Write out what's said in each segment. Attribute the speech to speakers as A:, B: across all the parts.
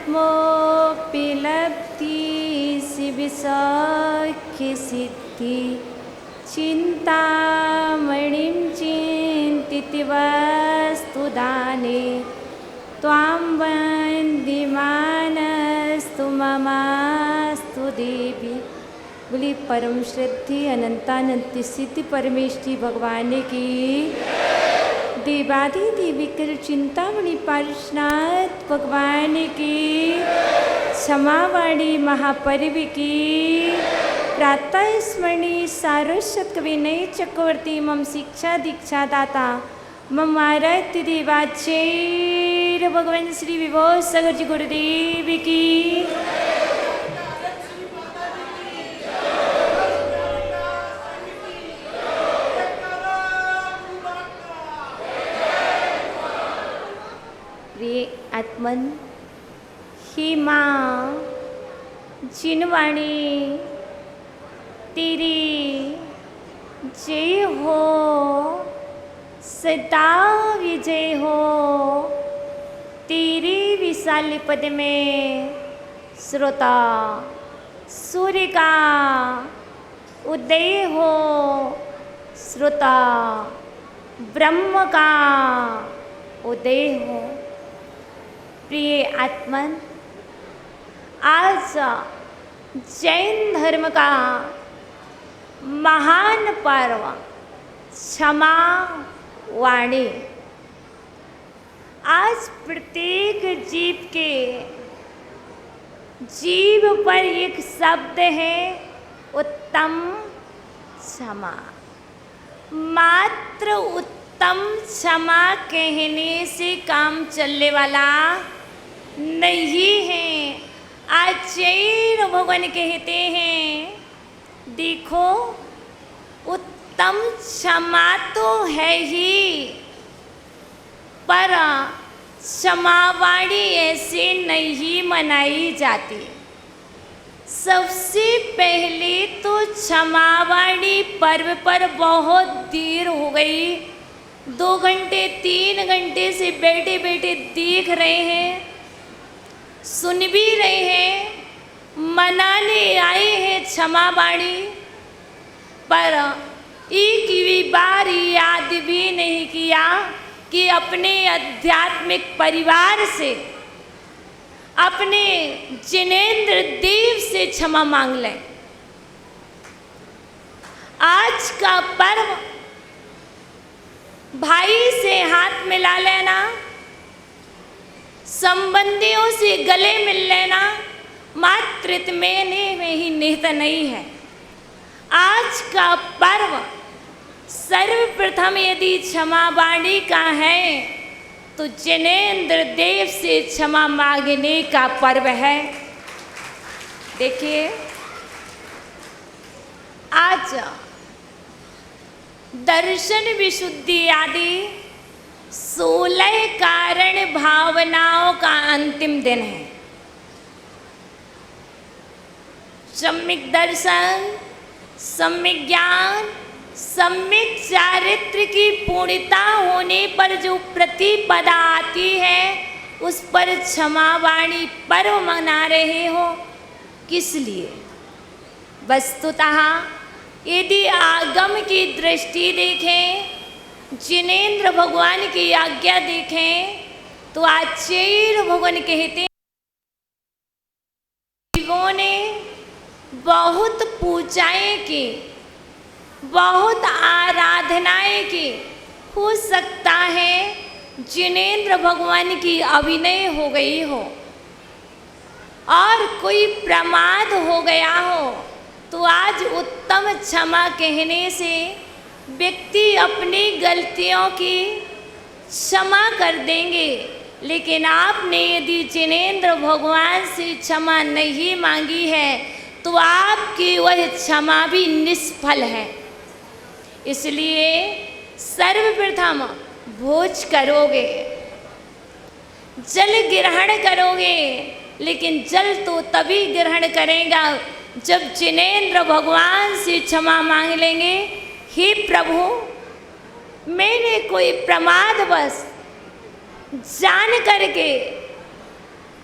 A: आत्मोऽपि लब्धि शिवसौख्य सिद्धि चिन्तामणिं चिन्तिति वस्तुदाने त्वां वन्दीमानस्तु ममास्तु देवी। बोली परम श्रद्धे अनंतानंत सिद्धि परमेष्ठी भगवान की देवादि देविकर चिंतामणि पार्श्वनाथ भगवान की क्षमावाणी महापर्व की प्रातः स्मरणी सारस्वत विनय चक्रवर्ती मम शिक्षा दीक्षा दाता मम आराध्य देवाचार्य भगवान श्री विभो सागर जी गुरुदेव की। प्रिय आत्मन ही माँ जिनवाणी तेरी जय हो सदा विजय हो। तेरे विशाल पद में श्रोता सूर्य का उदय हो, श्रोता ब्रह्म का उदय हो। प्रिय आत्मन आज जैन धर्म का महान पर्व क्षमा वाणी। आज प्रत्येक जीव के जीव पर एक शब्द है उत्तम क्षमा। मात्र उत्तम क्षमा कहने से काम चलने वाला नहीं है। आचार्य भगवान कहते हैं देखो उत्तम क्षमा तो है ही, पर क्षमावाणी ऐसे नहीं मनाई जाती। सबसे पहले तो क्षमावाणी पर्व पर बहुत देर हो गई। 2 घंटे 3 घंटे से बैठे बैठे देख रहे हैं, सुन भी रहे हैं, मनाने आए हैं क्षमावाणी, पर एक भी बार याद भी नहीं किया कि अपने आध्यात्मिक परिवार से, अपने जिनेंद्र देव से क्षमा मांग लें। आज का पर्व भाई से हाथ मिला लेना, संबंधियों से गले मिल लेना मातृत्व में ही निहित नहीं है। आज का पर्व सर्वप्रथम यदि क्षमावाणी का है तो जिनेंद्र देव से क्षमा मांगने का पर्व है। देखिए आज दर्शन विशुद्धि आदि 16 कारण भावनाओं का अंतिम दिन है। सम्यक दर्शन, सम्यक ज्ञान, सम्यक चारित्र की पूर्णता होने पर जो प्रतिपदा आती है उस पर क्षमावाणी पर्व मना रहे हो। किस लिए? वस्तुतः यदि आगम की दृष्टि देखें, जिनेंद्र भगवान की आज्ञा देखें तो आचार्य भगवान कहते हैं जीवों ने बहुत पूजाएं की, बहुत आराधनाएं की। हो सकता है जिनेंद्र भगवान की अभिनय हो गई हो और कोई प्रमाद हो गया हो, तो आज उत्तम क्षमा कहने से व्यक्ति अपनी गलतियों की क्षमा कर देंगे। लेकिन आपने यदि जिनेंद्र भगवान से क्षमा नहीं मांगी है तो आपकी वह क्षमा भी निष्फल है। इसलिए सर्वप्रथम भोज करोगे, जल ग्रहण करोगे, लेकिन जल तो तभी ग्रहण करेगा जब जिनेंद्र भगवान से क्षमा मांग लेंगे। हे प्रभु, मैंने कोई प्रमादवश जान करके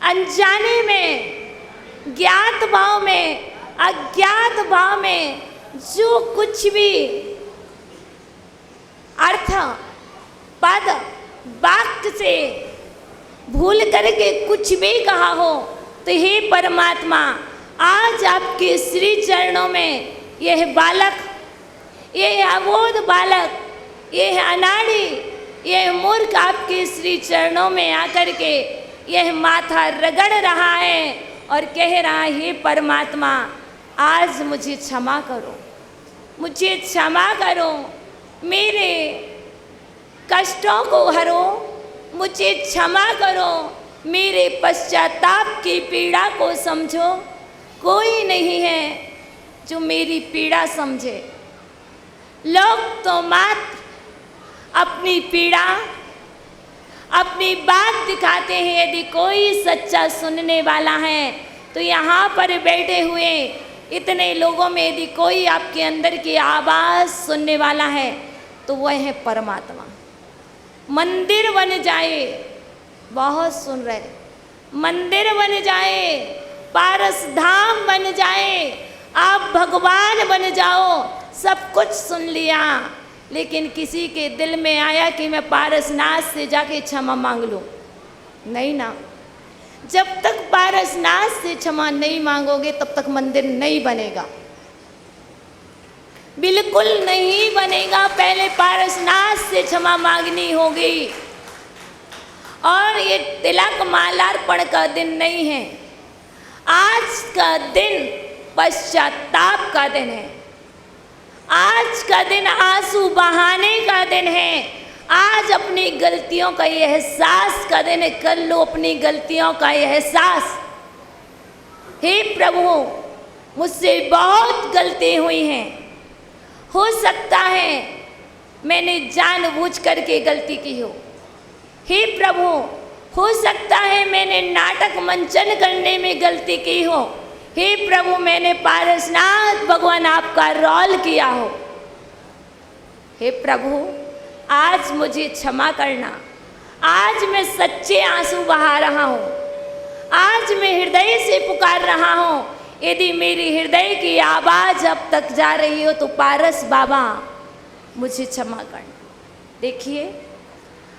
A: अनजाने में, ज्ञात भाव में, अज्ञात भाव में जो कुछ भी अर्थ, पद, वाक्य से भूल करके कुछ भी कहा हो, तो हे परमात्मा, आज आपके श्री चरणों में यह बालक, यह अबोध बालक, यह अनाड़ी, यह मूर्ख आपके श्री चरणों में आकर के यह माथा रगड़ रहा है और कह रहा है, हे परमात्मा, आज मुझे क्षमा करो, मुझे क्षमा करो, मेरे कष्टों को हरो, मुझे क्षमा करो, मेरे पश्चाताप की पीड़ा को समझो। कोई नहीं है जो मेरी पीड़ा समझे। लोग तो मात्र अपनी पीड़ा, अपनी बात दिखाते हैं। यदि कोई सच्चा सुनने वाला है तो यहाँ पर बैठे हुए इतने लोगों में यदि कोई आपके अंदर की आवाज़ सुनने वाला है तो वह है परमात्मा। मंदिर बन जाए, बहुत सुन रहे, मंदिर बन जाए, पारस धाम बन जाए, आप भगवान बन जाओ, सब कुछ सुन लिया, लेकिन किसी के दिल में आया कि मैं पारसनाथ से जाके क्षमा मांग लूँ? नहीं ना। जब तक पारसनाथ से क्षमा नहीं मांगोगे तब तक मंदिर नहीं बनेगा, बिल्कुल नहीं बनेगा। पहले पारसनाथ से क्षमा मांगनी होगी। और ये तिलक मालार्पण का दिन नहीं है, आज का दिन पश्चाताप का दिन है। आज का दिन आंसू बहाने का दिन है। आज अपनी गलतियों का एहसास का दिन है। कर लो अपनी गलतियों का एहसास। हे प्रभु, मुझसे बहुत गलती हुई हैं। हो सकता है मैंने जानबूझ करके गलती की हो। हे प्रभु, हो सकता है मैंने नाटक मंचन करने में गलती की हो। हे प्रभु, मैंने पारसनाथ भगवान आपका रोल किया हो। हे प्रभु, आज मुझे क्षमा करना। आज मैं सच्चे आंसू बहा रहा हूँ। आज मैं हृदय से पुकार रहा हूँ। यदि मेरी हृदय की आवाज़ अब तक जा रही हो तो पारस बाबा मुझे क्षमा करना। देखिए,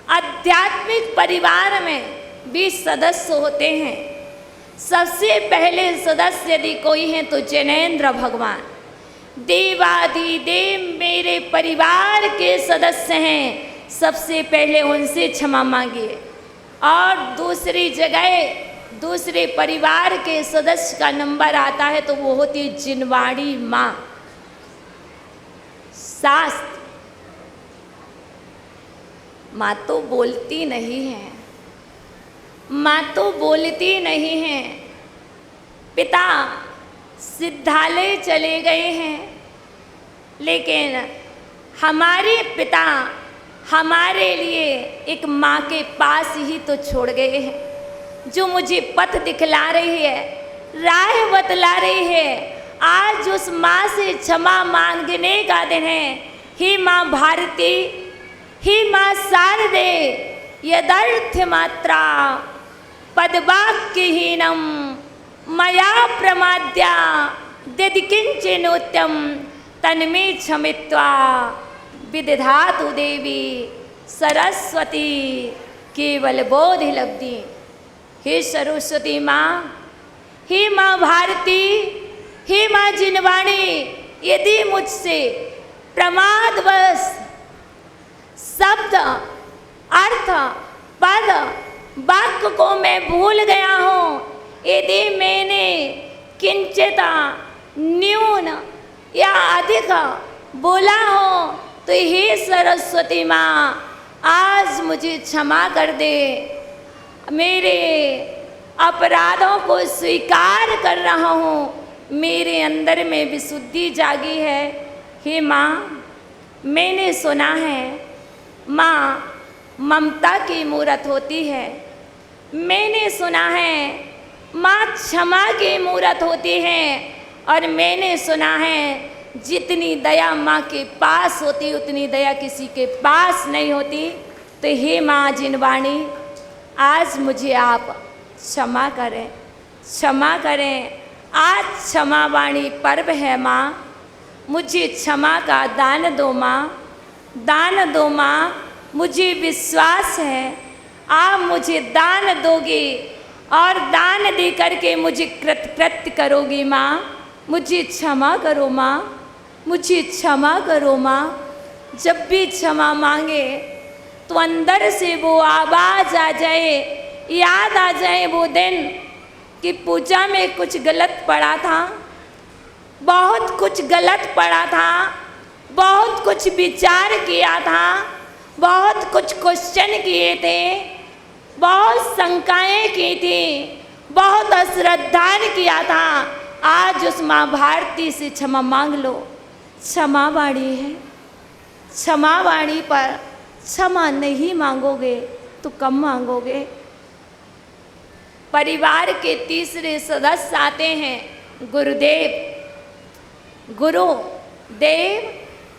A: आध्यात्मिक परिवार में 20 सदस्य होते हैं। सबसे पहले सदस्य यदि कोई हैं तो जैनेन्द्र भगवान, देवाधिदेव मेरे परिवार के सदस्य हैं। सबसे पहले उनसे क्षमा मांगिए। और दूसरी जगह दूसरे परिवार के सदस्य का नंबर आता है तो वो होती है जिनवाड़ी माँ, सास। माँ तो बोलती नहीं है, माँ तो बोलती नहीं है। पिता सिद्धालय चले गए हैं, लेकिन हमारे पिता हमारे लिए एक माँ के पास ही तो छोड़ गए हैं, जो मुझे पथ दिखला रही है, राह बतला रही है। आज उस माँ से क्षमा मांगने का दिन है। हे माँ भारती, हे माँ शारदे, यदर्थ मात्रा पदवाक्यहीनम मया प्रमाद्या यदिकिंचिनोत्यम तन्मे क्षमित्वा विदधातु देवी सरस्वती केवल बोधि लब्धि। हे सरस्वती माँ, हे माँ भारती, हे माँ जिनवाणी, यदि मुझसे प्रमादवश शब्द, अर्थ, पद, वाक्य को मैं भूल गया हूँ, यदि मैंने किंचित न्यून या अधिक बोला हो तो हे सरस्वती माँ, आज मुझे क्षमा कर दे। मेरे अपराधों को स्वीकार कर रहा हूँ, मेरे अंदर में विशुद्धि जागी है। हे माँ, मैंने सुना है माँ ममता की मूरत होती है। मैंने सुना है माँ क्षमा की मूरत होती है। और मैंने सुना है जितनी दया माँ के पास होती उतनी दया किसी के पास नहीं होती। तो हे माँ जिनवाणी, आज मुझे आप क्षमा करें, क्षमा करें। आज क्षमा वाणी पर्व है माँ, मुझे क्षमा का दान दो माँ, दान दो माँ। मुझे विश्वास है आप मुझे दान दोगे और दान दे करके मुझे कृतकृत्य करोगी माँ। मुझे क्षमा करो माँ, मुझे क्षमा करो माँ। जब भी क्षमा मांगे तो अंदर से वो आवाज़ आ जाए, याद आ जाए वो दिन कि पूजा में कुछ गलत पड़ा था, बहुत कुछ गलत पड़ा था, बहुत कुछ विचार किया था, बहुत कुछ क्वेश्चन किए थे, बहुत शंकाएं की थी, बहुत अश्रद्धान किया था। आज उस माँ भारती से क्षमा मांग लो। क्षमा वाणी है, क्षमा वाणी पर क्षमा नहीं मांगोगे तो कब मांगोगे। परिवार के तीसरे सदस्य आते हैं गुरुदेव। गुरु देव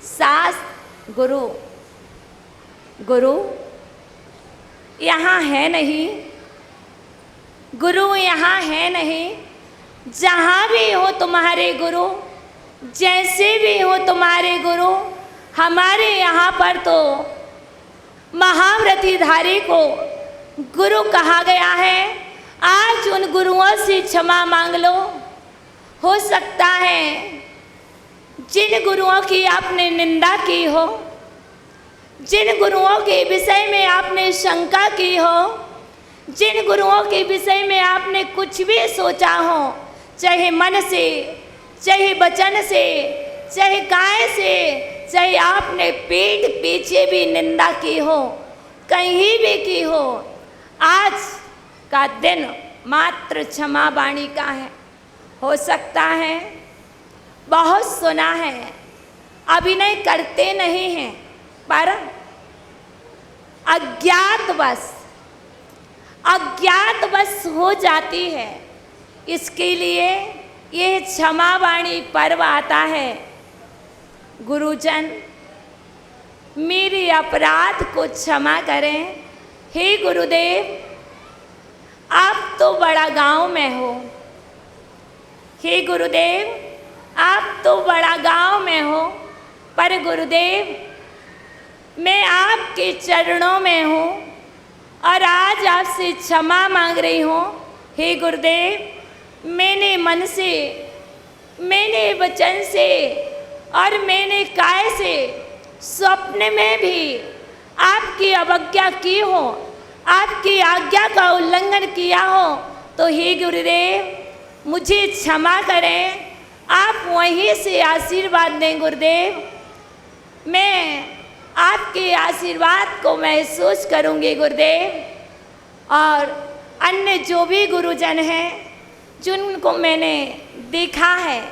A: शास्त्र गुरु, गुरु यहाँ है नहीं, गुरु यहाँ है नहीं। जहाँ भी हो तुम्हारे गुरु, जैसे भी हो तुम्हारे गुरु, हमारे यहाँ पर तो महाव्रतीधारी को गुरु कहा गया है। आज उन गुरुओं से क्षमा मांग लो। हो सकता है जिन गुरुओं की आपने निंदा की हो, जिन गुरुओं के विषय में आपने शंका की हो, जिन गुरुओं के विषय में आपने कुछ भी सोचा हो, चाहे मन से, चाहे वचन से, चाहे काय से, चाहे आपने पीठ पीछे भी निंदा की हो, कहीं भी की हो, आज का दिन मात्र क्षमा वाणी का है। हो सकता है बहुत सुना है, अभिनय करते नहीं हैं, पर अज्ञातवश हो जाती है। इसके लिए ये क्षमा वाणी पर्व आता है। गुरुजन मेरे अपराध को क्षमा करें। हे गुरुदेव, आप तो बड़ा गांव में हो। हे गुरुदेव, आप तो बड़ा गांव में हो, पर गुरुदेव मैं आपके चरणों में हूँ और आज आपसे क्षमा मांग रही हूँ। हे गुरुदेव, मैंने मन से, मैंने वचन से और मैंने काय से स्वप्न में भी आपकी अवज्ञा की हो, आपकी आज्ञा का उल्लंघन किया हो, तो हे गुरुदेव मुझे क्षमा करें। आप वहीं से आशीर्वाद दें गुरुदेव। मैं आपके आशीर्वाद को महसूस करूंगी गुरुदेव। और अन्य जो भी गुरुजन हैं, जिनको मैंने देखा है,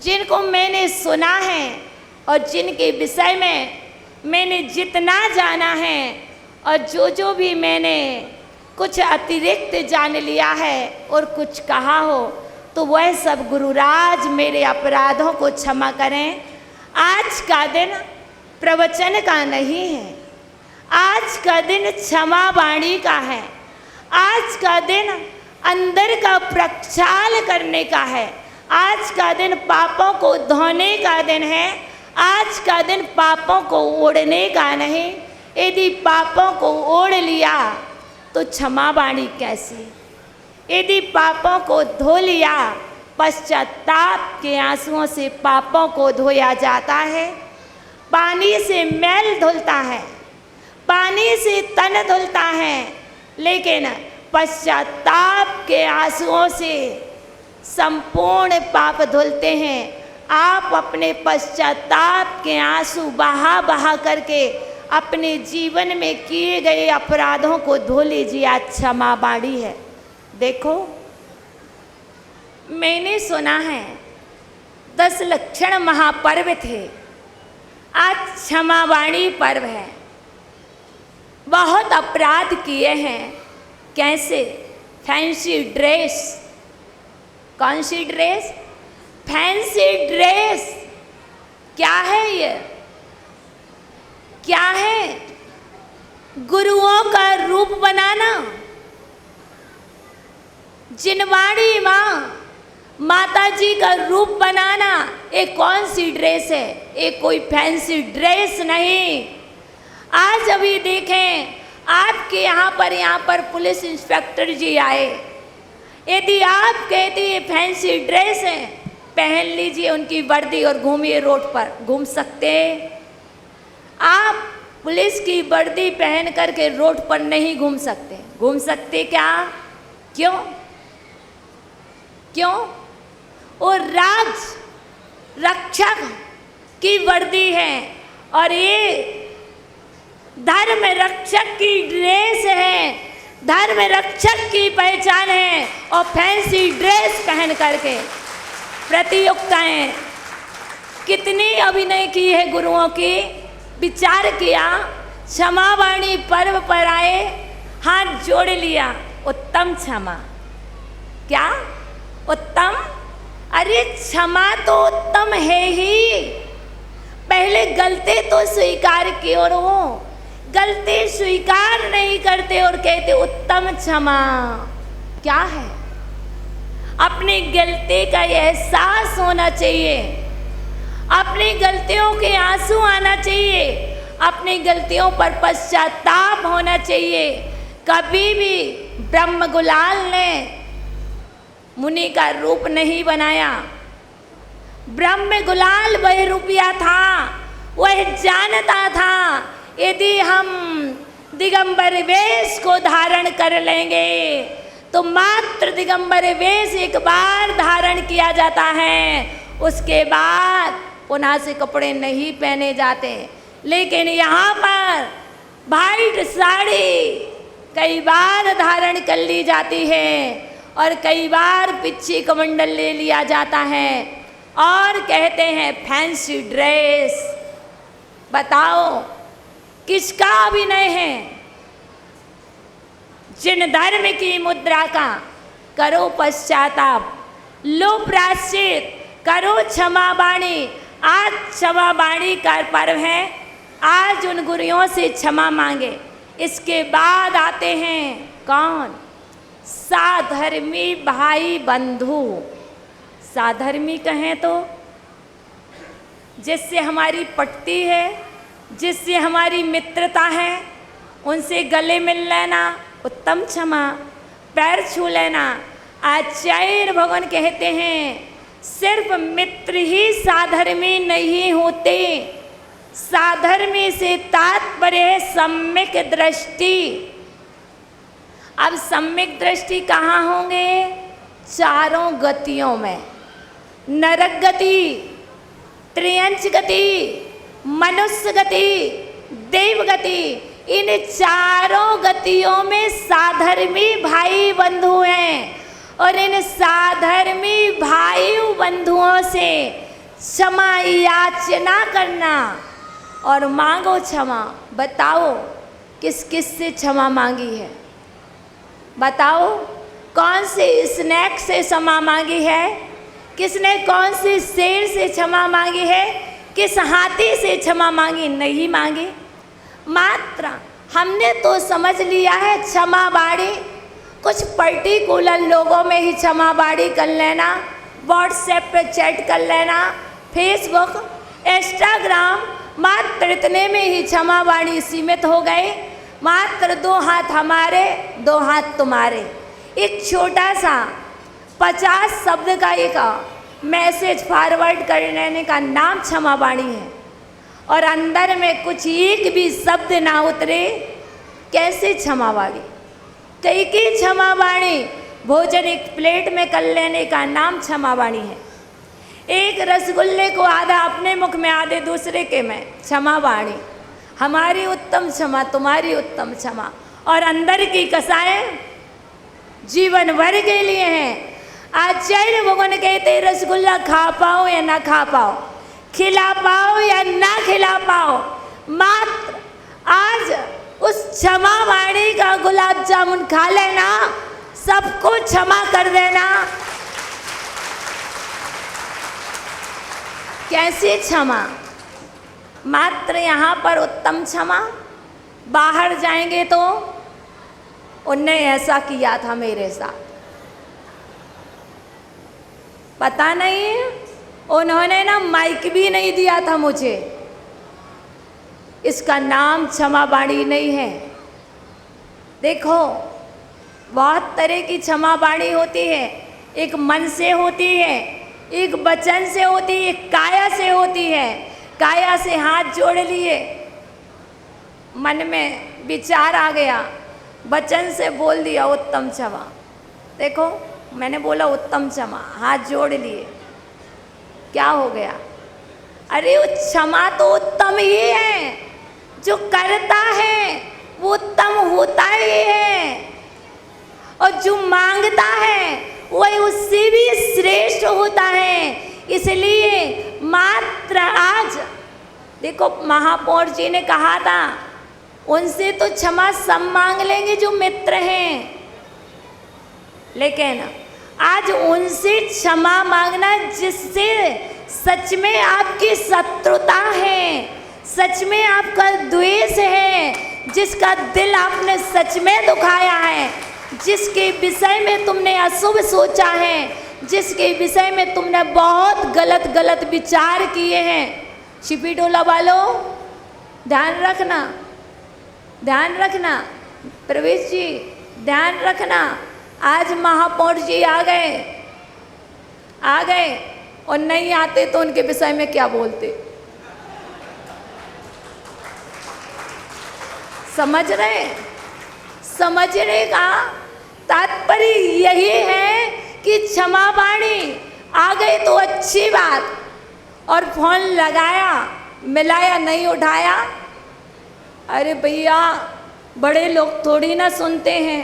A: जिनको मैंने सुना है और जिनके विषय में मैंने जितना जाना है और जो भी मैंने कुछ अतिरिक्त जान लिया है और कुछ कहा हो, तो वह सब गुरुराज मेरे अपराधों को क्षमा करें। आज का दिन प्रवचन का नहीं है, आज का दिन क्षमा वाणी का है। आज का दिन अंदर का प्रक्षाल करने का है। आज का दिन पापों को धोने का दिन है। आज का दिन पापों को ओढ़ने का नहीं। यदि पापों को ओढ़ लिया तो क्षमा वाणी कैसी। यदि पापों को धो लिया, पश्चाताप के आंसुओं से पापों को धोया जाता है। पानी से मैल धुलता है, पानी से तन धुलता है, लेकिन पश्चाताप के आंसुओं से संपूर्ण पाप धुलते हैं। आप अपने पश्चाताप के आंसू बहा बहा करके अपने जीवन में किए गए अपराधों को धो लीजिए। आज क्षमा वाणी है। देखो, मैंने सुना है 10 लक्षण महापर्व थे, आज क्षमा वाणी पर्व है। बहुत अपराध किए हैं। कैसे? Fancy dress. कौन सी ड्रेस? Fancy dress. क्या है ये? क्या है? गुरुओं का रूप बनाना, जिनवाणी माँ, माता जी का रूप बनाना एक कौन सी ड्रेस है? एक कोई फैंसी ड्रेस नहीं। आज अभी देखें, आपके यहाँ पर पुलिस इंस्पेक्टर जी आए, यदि आप कहते ये फैंसी ड्रेस है, पहन लीजिए उनकी वर्दी और घूमिए रोड पर, घूम सकते। आप पुलिस की वर्दी पहन करके रोड पर नहीं घूम सकते। घूम सकते क्या? क्यों? क्यों? और राज रक्षक की वर्दी है और ये धर्म रक्षक की ड्रेस है, धर्म रक्षक की पहचान है। और फैंसी ड्रेस पहन करके प्रतियोगिताएं कितनी अभिनय की है गुरुओं की। विचार किया, क्षमावाणी पर्व पर आए, हाथ जोड़ लिया, उत्तम क्षमा। क्या उत्तम? अरे क्षमा तो उत्तम है ही, पहले गलती तो स्वीकार की, और वो गलती स्वीकार नहीं करते और कहते उत्तम क्षमा। क्या है? अपनी गलती का एहसास होना चाहिए, अपनी गलतियों के आंसू आना चाहिए, अपनी गलतियों पर पश्चाताप होना चाहिए। कभी भी ब्रह्म गुलाल ने मुनि का रूप नहीं बनाया। ब्रह्म गुलाल वह रुपया था, वह जानता था यदि हम दिगंबर वेश को धारण कर लेंगे तो मात्र दिगंबर वेश एक बार धारण किया जाता है, उसके बाद पुनः से कपड़े नहीं पहने जाते। लेकिन यहाँ पर वाइट साड़ी कई बार धारण कर ली जाती है और कई बार पीछे कमंडल ले लिया जाता है और कहते हैं फैंसी ड्रेस। बताओ किसका अभिनय है? जिन धर्म की मुद्रा का करो पश्चाताप, लो प्रायश्चित, करो क्षमावाणी। आज क्षमावाणी का पर्व है, आज उन गुरुओं से क्षमा मांगे। इसके बाद आते हैं कौन? साधर्मी भाई बंधु। साधर्मी कहें तो जिससे हमारी पटती है, जिससे हमारी मित्रता है, उनसे गले मिल लेना उत्तम क्षमा, पैर छू लेना। आचार्य भगवान कहते हैं सिर्फ मित्र ही साधर्मी नहीं होते, साधर्मी से तात्पर्य है सम्यक दृष्टि। अब सम्यक दृष्टि कहाँ होंगे? चारों गतियों में, नरक गति, त्रियंच गति, मनुष्य गति, देव गति, इन चारों गतियों में साधर्मी भाई बंधु हैं और इन साधर्मी भाई बंधुओं से क्षमा याचना करना और मांगो क्षमा। बताओ किस किस से क्षमा मांगी है? बताओ कौन से स्नैक से क्षमा मांगी है? किसने कौन से शेर से क्षमा मांगी है? किस हाथी से क्षमा मांगी? नहीं मांगी। मात्र हमने तो समझ लिया है क्षमावाणी कुछ पर्टिकुलर लोगों में ही क्षमावाणी कर लेना, व्हाट्सएप पे चैट कर लेना, फेसबुक, इंस्टाग्राम, मात्र इतने में ही क्षमावाणी सीमित हो गए। मात्र 2 हाथ हमारे 2 हाथ तुम्हारे, एक छोटा सा 50 शब्द का एक मैसेज फॉरवर्ड कर लेने का नाम क्षमावाणी है और अंदर में कुछ एक भी शब्द ना उतरे, कैसे क्षमावाणी? कई की क्षमावाणी भोजन एक प्लेट में कर लेने का नाम क्षमावाणी है। एक रसगुल्ले को आधा अपने मुख में आधे दूसरे के में, क्षमावाणी। हमारी उत्तम क्षमा, तुम्हारी उत्तम क्षमा। और अंदर की कसाएं जीवन भर के लिए हैं। आचार्य भगवान कहते रसगुल्ला खा पाओ या ना खा पाओ, खिला पाओ या ना खिला पाओ, मात्र आज उस क्षमावाणी का गुलाब जामुन खा लेना, सबको क्षमा कर देना। कैसी क्षमा? मात्र यहाँ पर उत्तम क्षमा, बाहर जाएंगे तो उनने ऐसा किया था मेरे साथ, पता नहीं, उन्होंने ना माइक भी नहीं दिया था मुझे। इसका नाम क्षमा वाणी नहीं है। देखो, बहुत तरह की क्षमा वाणी होती है। एक मन से होती है, एक वचन से होती है, एक काया से होती है। काया से हाथ जोड़ लिए, मन में विचार आ गया, वचन से बोल दिया उत्तम क्षमा। देखो, मैंने बोला उत्तम क्षमा, हाथ जोड़ लिए, क्या हो गया? अरे वो क्षमा तो उत्तम ही है, जो करता है वो उत्तम होता ही है, और जो मांगता है वही उससे भी श्रेष्ठ होता है। इसलिए मात्र आज देखो, महापौर जी ने कहा था, उनसे तो क्षमा सब मांग लेंगे जो मित्र हैं, लेकिन आज उनसे क्षमा मांगना जिससे सच में आपकी शत्रुता है, सच में आपका द्वेष है, जिसका दिल आपने सच में दुखाया है, जिसके विषय में तुमने अशुभ सोचा है, जिसके विषय में तुमने बहुत गलत गलत विचार किए हैं। छिपी टोला वालों, ध्यान रखना, ध्यान रखना। प्रवेश जी, ध्यान रखना। आज महापौर जी आ गए, और नहीं आते तो उनके विषय में क्या बोलते, समझ रहे? समझने का तात्पर्य यही है कि क्षमा वाणी आ गई तो अच्छी बात, और फोन लगाया, मिलाया, नहीं उठाया, अरे भैया बड़े लोग थोड़ी ना सुनते हैं,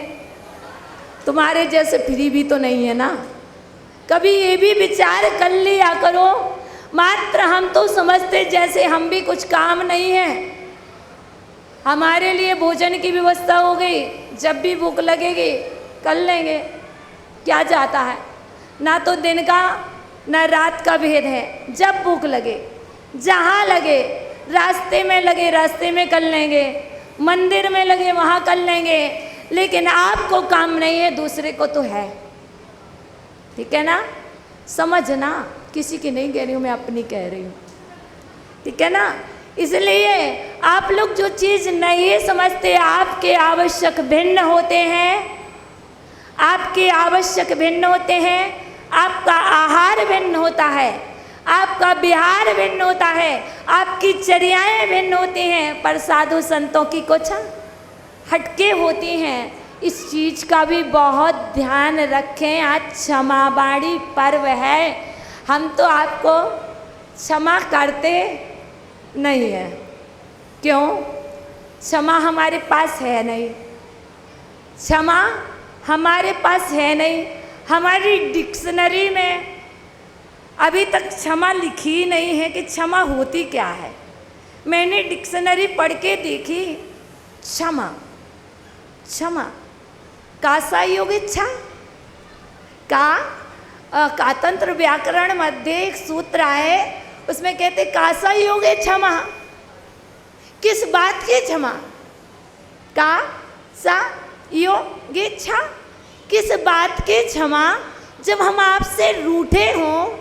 A: तुम्हारे जैसे फ्री भी तो नहीं है ना। कभी ये भी विचार कर लिया करो, मात्र हम तो समझते जैसे हम भी कुछ काम नहीं है। हमारे लिए भोजन की व्यवस्था हो गई, जब भी भूख लगेगी कर लेंगे, क्या जाता है? ना तो दिन का ना रात का भेद है। जब भूख लगे, जहाँ लगे, रास्ते में लगे रास्ते में कर लेंगे, मंदिर में लगे वहाँ कर लेंगे, लेकिन आपको काम नहीं है, दूसरे को तो है। ठीक है ना? समझना, किसी की नहीं कह रही हूँ मैं, अपनी कह रही हूँ। ठीक है ना? इसलिए आप लोग जो चीज़ नहीं समझते, आपके आवश्यक भिन्न होते हैं, आपके आवश्यक भिन्न होते हैं, आपका आहार भिन्न होता है, आपका विहार भिन्न होता है, आपकी चर्याएं भिन्न होती हैं, पर साधु संतों की कुछ हटके होती हैं। इस चीज़ का भी बहुत ध्यान रखें। आज क्षमा वाणी पर्व है, हम तो आपको क्षमा करते नहीं है। क्यों? क्षमा हमारे पास है नहीं, क्षमा हमारे पास है नहीं। हमारी डिक्शनरी में अभी तक क्षमा लिखी ही नहीं है कि क्षमा होती क्या है। मैंने डिक्शनरी पढ़ के देखी, क्षमा, क्षमा कासा योग इच्छा कातंत्र व्याकरण मध्य एक सूत्र है, उसमें कहते कासा योग क्षमा। किस बात की क्षमा? का सा योग इच्छा, किस बात के क्षमा? जब हम आपसे रूठे हों,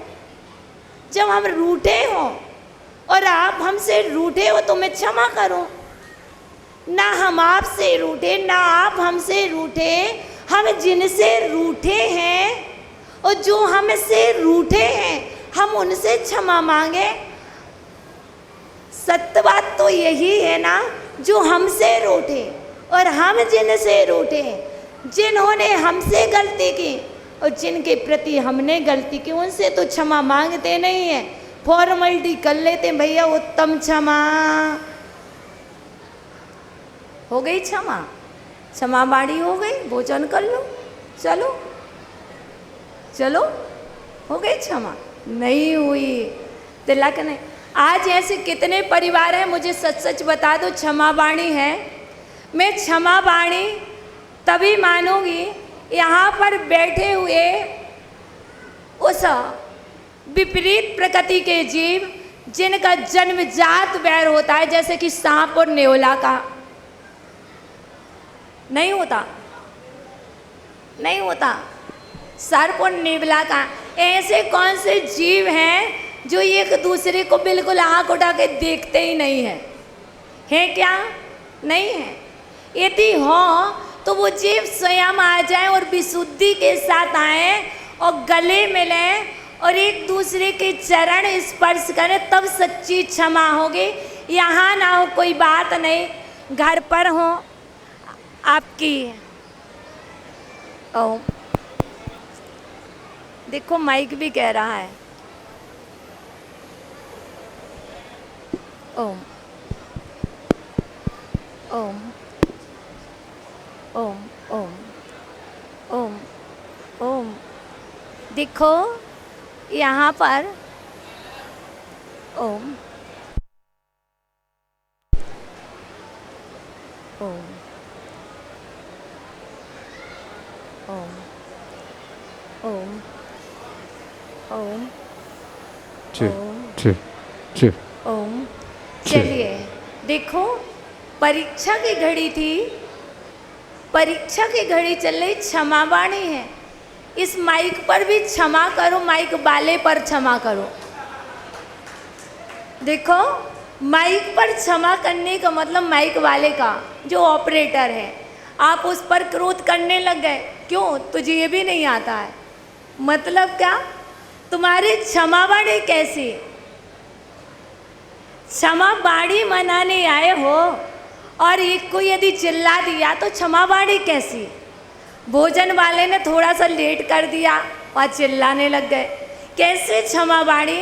A: जब हम रूठे हों और आप हमसे रूठे हो तो मैं क्षमा करूं। ना हम आपसे रूठे, ना आप हमसे रूठे, हम जिनसे रूठे हैं और जो हमसे रूठे हैं हम उनसे क्षमा मांगे। सत्य बात तो यही है ना, जो हमसे रूठे और हम जिनसे रूठे, जिन्होंने हमसे गलती की और जिनके प्रति हमने गलती की, उनसे तो क्षमा मांगते नहीं है, फॉर्मेलिटी कर लेते। भैया उत्तम क्षमा हो गई, क्षमा क्षमा बाड़ी हो गई, भोजन कर लो, चलो चलो, हो गई क्षमा। नहीं हुई, तिलक नहीं। आज ऐसे कितने परिवार हैं, मुझे सच सच बता दो, क्षमा वाणी है। मैं क्षमा वाणी तभी मानूंगी यहाँ पर बैठे हुए उस विपरीत प्रकृति के जीव जिनका जन्मजात वैर होता है, जैसे कि सांप और नेवला का नहीं होता, नहीं होता, सर्प और नेवला का। ऐसे कौन से जीव हैं जो एक दूसरे को बिल्कुल आंख उठा के देखते ही नहीं है क्या? नहीं है। यदि हो तो वो जीव स्वयं आ जाए और विशुद्धि के साथ आए और गले मिलें और एक दूसरे के चरण स्पर्श करें, तब सच्ची क्षमा होगी। यहाँ ना हो कोई बात नहीं, घर पर हो आपकी। ओ देखो माइक भी कह रहा है ओम ओम ओम ओम ओम ओम। देखो यहाँ पर ओम ओम ओम ओम ओम ओम। चलिए देखो, परीक्षा की घड़ी थी, परीक्षा की घड़ी चल रही, क्षमा वाणी है। इस माइक पर भी क्षमा करो, माइक वाले पर क्षमा करो। देखो माइक पर क्षमा करने का मतलब माइक वाले का जो ऑपरेटर है, आप उस पर क्रोध करने लग गए। क्यों? तुझे ये भी नहीं आता है। मतलब क्या? तुम्हारी क्षमा वाणी कैसी? क्षमा वाणी मनाने आए हो और एक को यदि चिल्ला दिया तो क्षमा वाणी कैसी? भोजन वाले ने थोड़ा सा लेट कर दिया और चिल्लाने लग गए, कैसे क्षमा वाणी?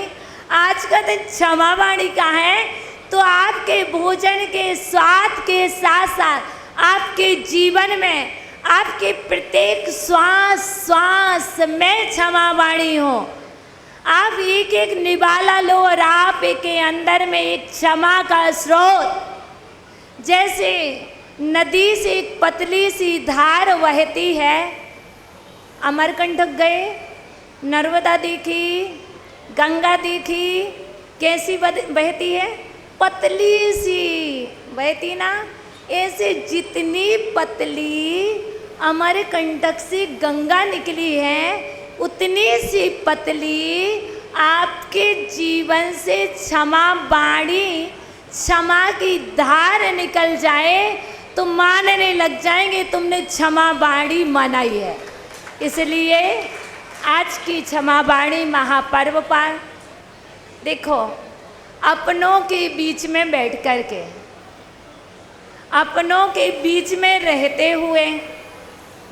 A: आज का दिन क्षमा वाणी का है तो आपके भोजन के स्वाद के साथ साथ आपके जीवन में आपके प्रत्येक श्वास श्वास में क्षमा वाणी हो। आप एक एक निवाला लो और आप के अंदर में एक क्षमा का स्रोत, जैसे नदी से एक पतली सी धार बहती है। अमरकंटक गए, नर्मदा देखी, गंगा देखी, कैसी बहती है? पतली सी बहती ना। ऐसे जितनी पतली अमरकंटक से गंगा निकली है, उतनी सी पतली आपके जीवन से क्षमा वाणी, क्षमा की धार निकल जाए तो मानने लग जाएंगे तुमने क्षमा वाणी मनाई है। इसलिए आज की क्षमा वाणी महापर्व पर देखो, अपनों के बीच में बैठ कर के, अपनों के बीच में रहते हुए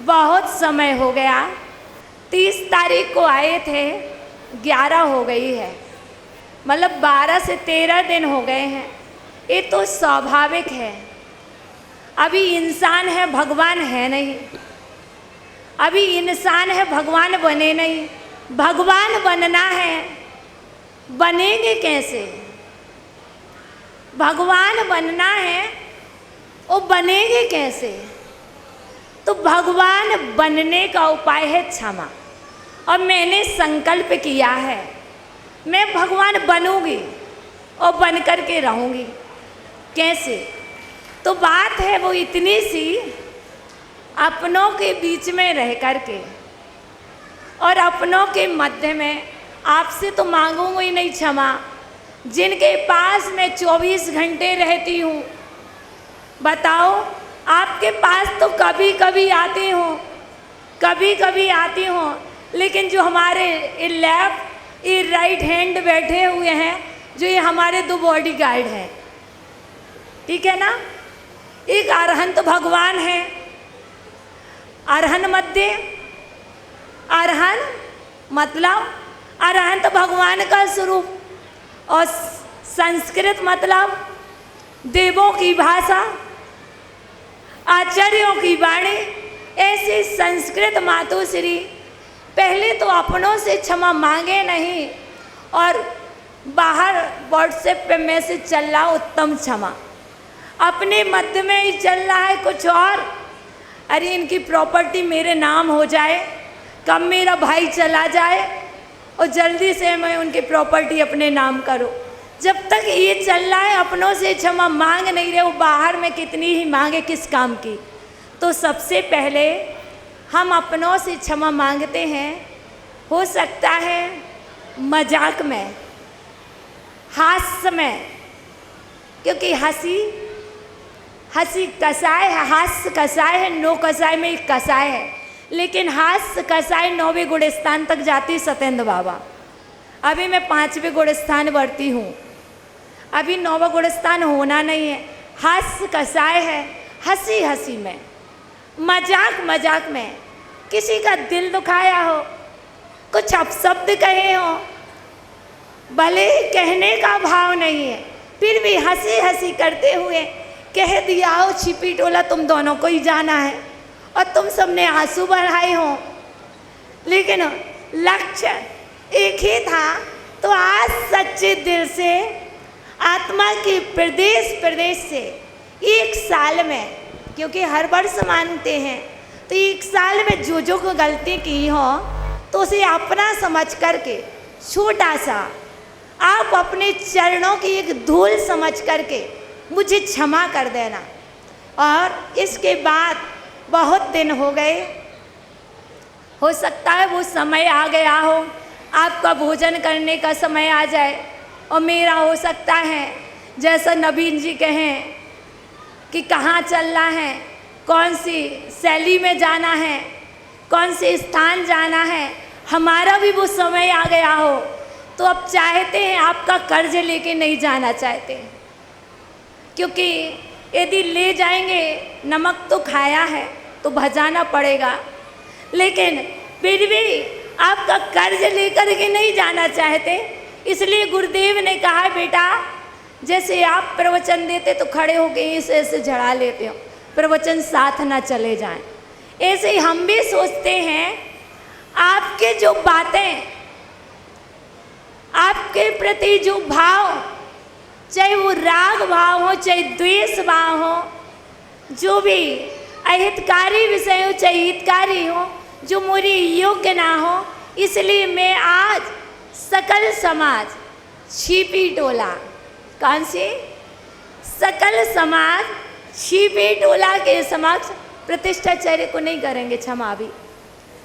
A: बहुत समय हो गया। 30 तारीख को आए थे, 11 हो गई है, मतलब 12 से 13 दिन हो गए हैं। ये तो स्वाभाविक है। अभी इंसान है, भगवान है नहीं। अभी इंसान है, भगवान बने नहीं। भगवान बनना है, बनेंगे कैसे? भगवान बनना है, वो बनेंगे कैसे? तो भगवान बनने का उपाय है क्षमा। और मैंने संकल्प किया है मैं भगवान बनूंगी और बन कर के रहूंगी। कैसे? तो बात है वो इतनी सी, अपनों के बीच में रह कर के और अपनों के मध्य में आपसे तो मांगूंगी नहीं क्षमा, जिनके पास मैं 24 घंटे रहती हूँ। बताओ, आपके पास तो कभी कभी आती हूँ, कभी कभी आती हूँ, लेकिन जो हमारे लेफ्ट ये राइट हैंड बैठे हुए हैं, जो ये हमारे 2 बॉडी गार्ड हैं, ठीक है ना। एक अरहंत भगवान है, अरहन मध्य, अरहन मतलब अरहंत भगवान का स्वरूप, और संस्कृत मतलब देवों की भाषा, आचार्यों की वाणी। ऐसी संस्कृत मातोश्री पहले तो अपनों से क्षमा मांगे नहीं, और बाहर व्हाट्सएप पे मैसेज चल रहा उत्तम क्षमा, अपने मध्य में ही चल रहा है कुछ और। अरे इनकी प्रॉपर्टी मेरे नाम हो जाए, कब मेरा भाई चला जाए और जल्दी से मैं उनकी प्रॉपर्टी अपने नाम करूं। जब तक ये चल रहा है, अपनों से क्षमा मांग नहीं रहे, वो बाहर में कितनी ही मांगे किस काम की। तो सबसे पहले हम अपनों से क्षमा मांगते हैं हो सकता है मजाक में, हास्य में, क्योंकि हंसी कसाय है, हास्य कसाय है, नो कसाय में एक कसाय है, लेकिन हास्य कसाय 9वें गुण स्थान तक जाती सत्येंद्र बाबा। अभी मैं 5वें गुण स्थान बढ़ती हूँ, अभी 9वां गुण स्थान होना नहीं है। हास्य कसाय है, हंसी हंसी में, मजाक में, किसी का दिल दुखाया हो, कुछ अपशब्द कहे हो, भले ही कहने का भाव नहीं है, फिर भी हंसी हंसी करते हुए कह दिया हो छिपी टोला तुम दोनों को ही जाना है, और तुम सबने आंसू बहाए हो, लेकिन लक्ष्य एक ही था। तो आज सच्चे दिल से आत्मा की प्रदेश से 1 साल में, क्योंकि हर वर्ष मानते हैं, तो 1 साल में जो को गलती की हो तो उसे अपना समझ करके छोटा सा आप अपने चरणों की एक धूल समझ करके मुझे क्षमा कर देना। और इसके बाद बहुत दिन हो गए, हो सकता है वो समय आ गया हो, आपका भोजन करने का समय आ जाए, और मेरा हो सकता है जैसा नवीन जी कहें कि कहाँ चलना है, कौन सी शैली में जाना है, कौन से स्थान जाना है, हमारा भी वो समय आ गया हो, तो अब चाहते हैं आपका कर्ज लेके नहीं जाना चाहते, क्योंकि यदि ले जाएंगे नमक तो खाया है तो भजाना पड़ेगा, लेकिन फिर भी आपका कर्ज लेकर के नहीं जाना चाहते। इसलिए गुरुदेव ने कहा बेटा जैसे आप प्रवचन देते तो खड़े हो गए ऐसे झड़ा लेते हो, प्रवचन साथ ना चले जाएं। ऐसे ही हम भी सोचते हैं आपके जो बातें, आपके प्रति जो भाव, चाहे वो राग भाव हो चाहे द्वेष भाव हो, जो भी अहितकारी विषय हो चाहे हितकारी हो, जो मेरे योग्य ना हो, इसलिए मैं आज सकल समाज छिपी टोला, कौन सी सकल समाज छिपी टोला के समक्ष प्रतिष्ठाचार्य को नहीं करेंगे क्षमा भी,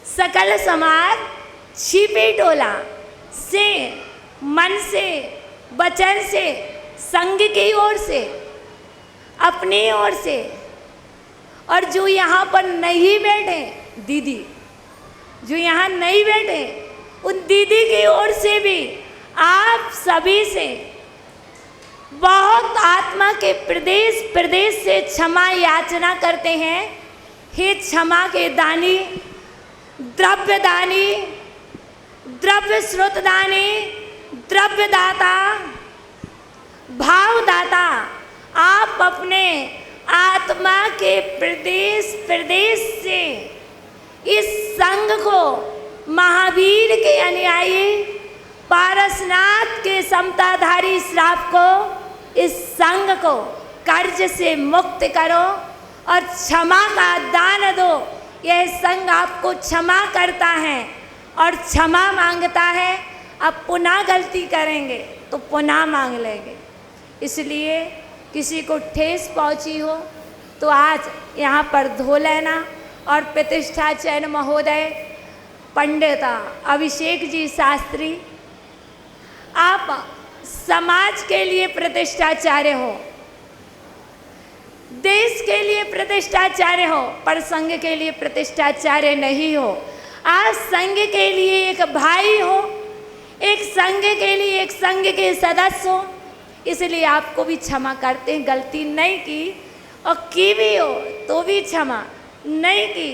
A: सकल समाज छिपी टोला से मन से वचन से संघ की ओर से अपनी ओर से, और जो यहाँ पर नहीं बैठे दीदी, जो यहाँ नहीं बैठे उन दीदी की ओर से भी आप सभी से बहुत आत्मा के प्रदेश से क्षमा याचना करते हैं। हे क्षमा के दानी, द्रव्य दानी, द्रव्य स्रोत दानी, द्रव्य दाता, भाव दाता, आप अपने आत्मा के प्रदेश से इस संघ को, महावीर के अनुयायी पारसनाथ के समताधारी श्राप को, इस संघ को कर्ज से मुक्त करो और क्षमा का दान दो। यह संघ आपको क्षमा करता है और क्षमा मांगता है। अब पुनः गलती करेंगे तो पुनः मांग लेंगे, इसलिए किसी को ठेस पहुंची हो तो आज यहाँ पर धो लेना। और प्रतिष्ठाचार्य महोदय पंडित अभिषेक जी शास्त्री, आप समाज के लिए प्रतिष्ठाचार्य हो, देश के लिए प्रतिष्ठाचार्य हो, पर संघ के लिए प्रतिष्ठाचार्य नहीं हो। आप संघ के लिए एक भाई हो, एक संघ के लिए एक संघ के सदस्य हो, इसलिए आपको भी क्षमा करते हैं। गलती नहीं की और की भी हो तो भी क्षमा, नहीं की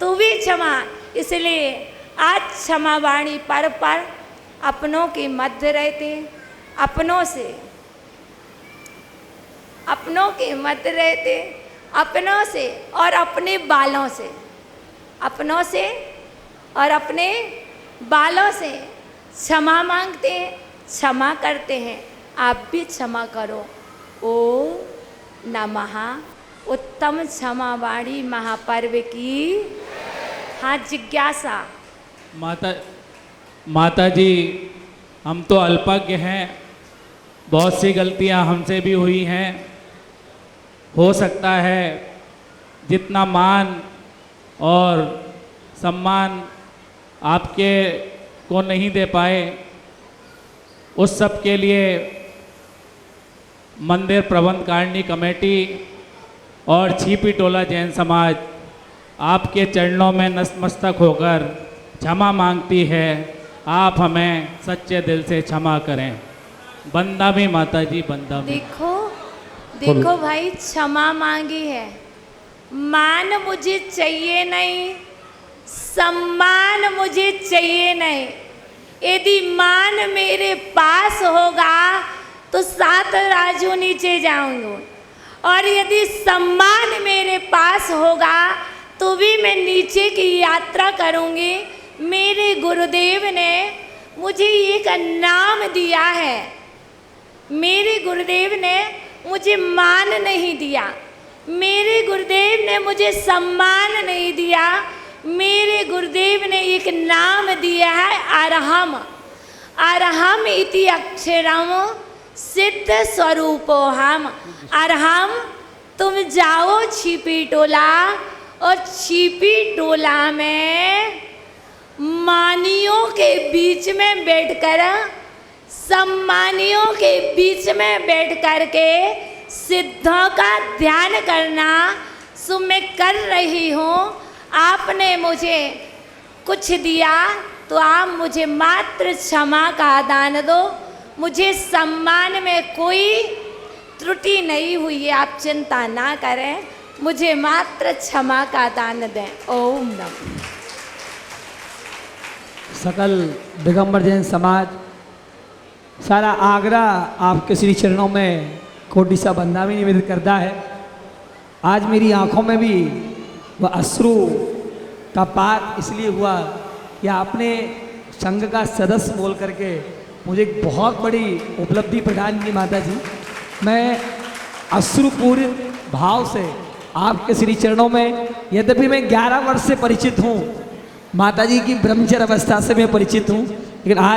A: तो भी क्षमा। इसलिए आज क्षमा वाणी पर अपनों के मध्य रहते, अपनों के मध्य रहते, अपनों से और अपने बालों से, अपनों से और अपने बालों से क्षमा मांगते हैं, क्षमा करते हैं। आप भी क्षमा करो। ओम नमः। उत्तम क्षमा वाणी महापर्व की। हाँ, जिज्ञासा।
B: माता जी, हम तो अल्पज्ञ हैं, बहुत सी गलतियां हमसे भी हुई हैं। हो सकता है जितना मान और सम्मान आपके को नहीं दे पाए, उस सब के लिए मंदिर प्रबंधकारिणी कमेटी और छिपी टोला जैन समाज आपके चरणों में नतमस्तक होकर क्षमा मांगती है। आप हमें सच्चे दिल से क्षमा करें। बंदा भी माता जी, बंदा भी।
A: देखो देखो भाई, क्षमा मांगी है, मान मुझे चाहिए नहीं, सम्मान मुझे चाहिए नहीं। यदि मान मेरे पास होगा तो 7 राजू नीचे जाऊंगी, और यदि सम्मान मेरे पास होगा तो भी मैं नीचे की यात्रा करूंगी। मेरे गुरुदेव ने मुझे एक नाम दिया है, मेरे गुरुदेव ने मुझे मान नहीं दिया, मेरे गुरुदेव ने मुझे सम्मान नहीं दिया, मेरे गुरुदेव ने एक नाम दिया है अरहम। अरहम इति अक्षरम सिद्ध स्वरूपोहम। अरहम, तुम जाओ छिपी टोला, और छिपी टोला में मानियों के बीच में बैठकर, सम्मानियों के बीच में बैठ कर के सिद्धों का ध्यान करना सो मैं कर रही हूँ। आपने मुझे कुछ दिया तो आप मुझे मात्र क्षमा का दान दो। मुझे सम्मान में कोई त्रुटि नहीं हुई है, आप चिंता ना करें, मुझे मात्र क्षमा का दान दें। ओम नमः।
C: सकल दिगंबर जैन समाज सारा आगरा आपके श्री चरणों में कोटि सा बंदा भी निवेदित करता है। आज मेरी आंखों में भी वह अश्रु का पार इसलिए हुआ कि आपने संघ का सदस्य बोल करके मुझे एक बहुत बड़ी उपलब्धि प्रदान की माता जी। मैं अश्रुपूर्ण भाव से आपके श्री चरणों में, यद्यपि मैं 11 वर्ष से परिचित हूँ, माता जी की ब्रह्मचर्य अवस्था से मैं परिचित हूँ, लेकिन आज